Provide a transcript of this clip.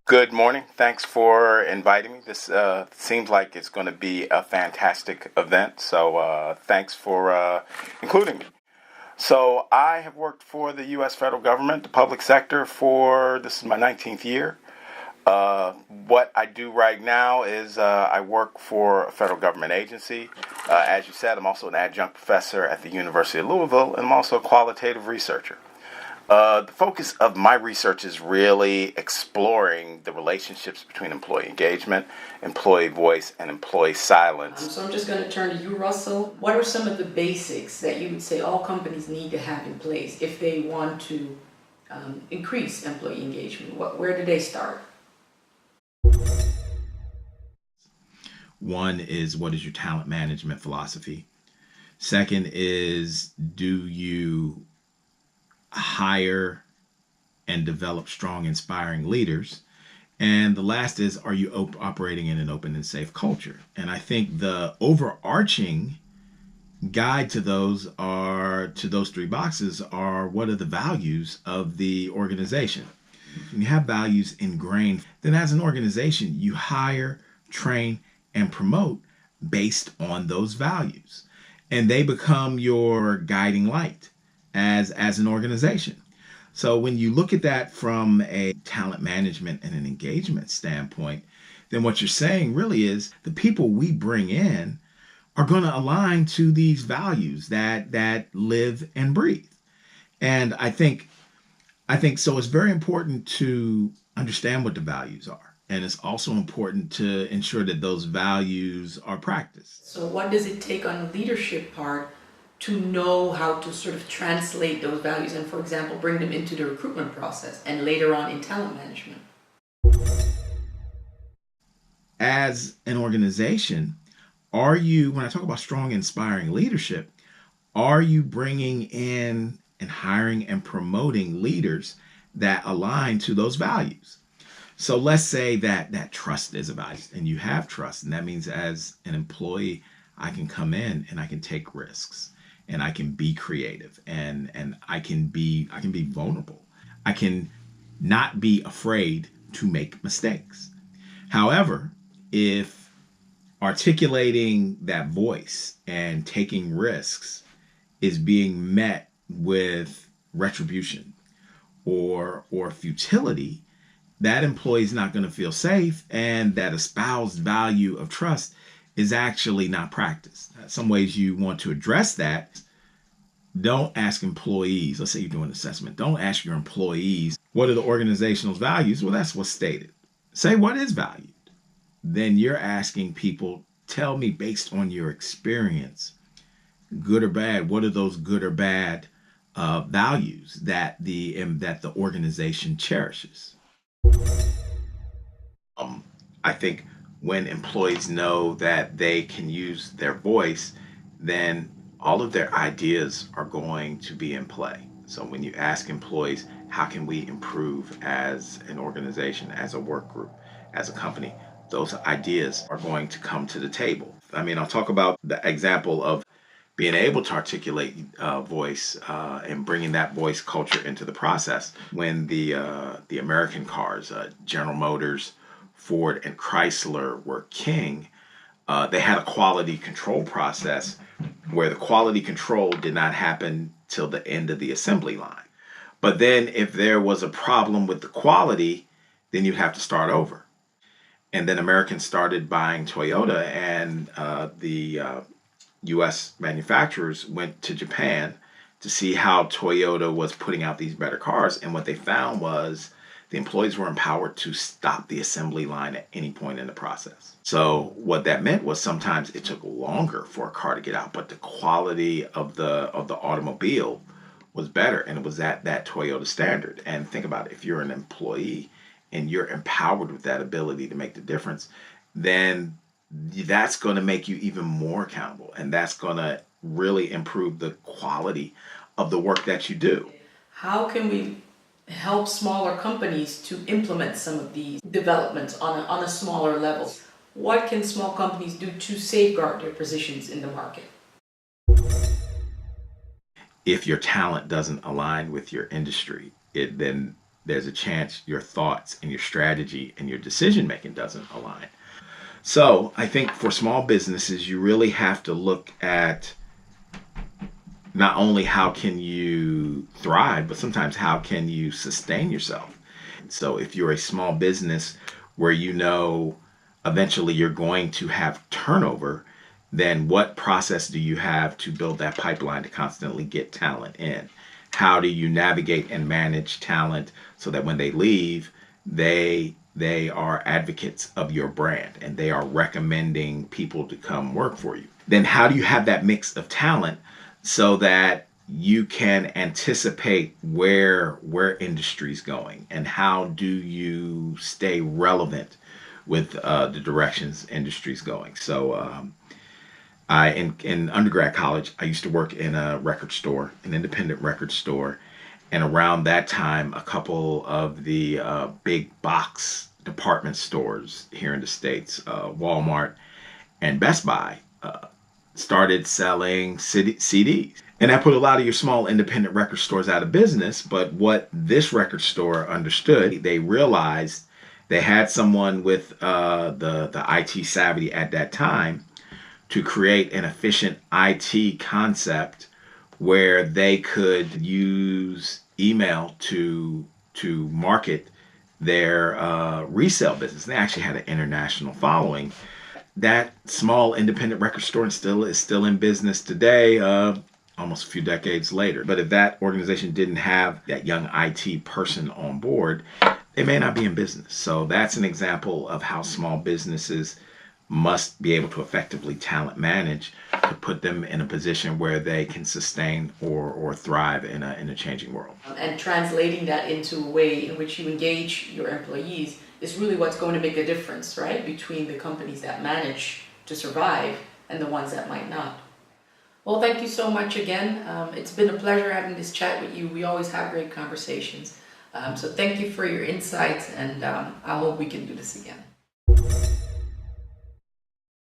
Good morning. Thanks for inviting me. This seems like it's going to be a fantastic event, so thanks for including me. So, I have worked for the U.S. federal government, the public sector, for this is my 19th year. What I do right now is I work for a federal government agency. As you said, I'm also an adjunct professor at the University of Louisville, and I'm also a qualitative researcher. The focus of my research is really exploring the relationships between employee engagement, employee voice, and employee silence. So I'm just going to turn to you, Russell. What are some of the basics that you would say all companies need to have in place if they want to increase employee engagement? Where do they start? One is, what is your talent management philosophy? Second is, do you hire and develop strong, inspiring leaders? And the last is, are you operating in an open and safe culture? And I think the overarching guide to those three boxes are, what are the values of the organization? When you have values ingrained, then as an organization, you hire, train, and promote based on those values. And they become your guiding light as an organization. So when you look at that from a talent management and an engagement standpoint, then what you're saying really is the people we bring in are going to align to these values that live and breathe. And I think so it's very important to understand what the values are. And it's also important to ensure that those values are practiced. So what does it take on the leadership part to know how to sort of translate those values and, for example, bring them into the recruitment process and later on in talent management? As an organization, when I talk about strong, inspiring leadership, are you bringing in and hiring and promoting leaders that align to those values? So let's say that trust is a value and you have trust. And that means as an employee, I can come in and I can take risks and I can be creative and I can be vulnerable. I can not be afraid to make mistakes. However, if articulating that voice and taking risks is being met with retribution or futility, that employee is not going to feel safe, and that espoused value of trust is actually not practiced. Some ways you want to address that: don't ask employees, let's say you're doing an assessment, don't ask your employees, what are the organizational values? Well, that's what's stated. Say what is valued. Then you're asking people, tell me based on your experience, good or bad, what are those good or bad values that the organization cherishes? I think when employees know that they can use their voice, then all of their ideas are going to be in play. So when you ask employees, how can we improve as an organization, as a work group, as a company, those ideas are going to come to the table. I mean, I'll talk about the example of being able to articulate voice and bringing that voice culture into the process. When the American cars, General Motors, Ford, and Chrysler were king, they had a quality control process where the quality control did not happen till the end of the assembly line. But then if there was a problem with the quality, then you'd have to start over. And then Americans started buying Toyota, and the U.S. manufacturers went to Japan to see how Toyota was putting out these better cars. And what they found was the employees were empowered to stop the assembly line at any point in the process. So what that meant was sometimes it took longer for a car to get out, but the quality of the automobile was better, and it was at that Toyota standard. And think about it, if you're an employee and you're empowered with that ability to make the difference, then that's going to make you even more accountable, and that's going to really improve the quality of the work that you do. How can we help smaller companies to implement some of these developments on a smaller level? What can small companies do to safeguard their positions in the market? If your talent doesn't align with your industry, then there's a chance your thoughts and your strategy and your decision making doesn't align. So I think for small businesses, you really have to look at not only how can you thrive, but sometimes how can you sustain yourself. So if you're a small business where you know eventually you're going to have turnover, then what process do you have to build that pipeline to constantly get talent in? How do you navigate and manage talent so that when they leave, they are advocates of your brand and they are recommending people to come work for you? Then how do you have that mix of talent so that you can anticipate where industry's going, and how do you stay relevant with the directions industry's going? So I in undergrad college, I used to work in a record store, an independent record store, and around that time, a couple of the big box department stores here in the States, Walmart and Best Buy, started selling CDs. And that put a lot of your small independent record stores out of business. But what this record store understood, they realized they had someone with the IT savvy at that time to create an efficient IT concept where they could use email to market their resale business. They actually had an international following. That small independent record store is still in business today, almost a few decades later. But if that organization didn't have that young IT person on board, they may not be in business. So that's an example of how small businesses must be able to effectively talent manage to put them in a position where they can sustain or thrive in a changing world. And translating that into a way in which you engage your employees is really what's going to make a difference, right? Between the companies that manage to survive and the ones that might not. Well, thank you so much again. It's been a pleasure having this chat with you. We always have great conversations. So thank you for your insights, and I hope we can do this again.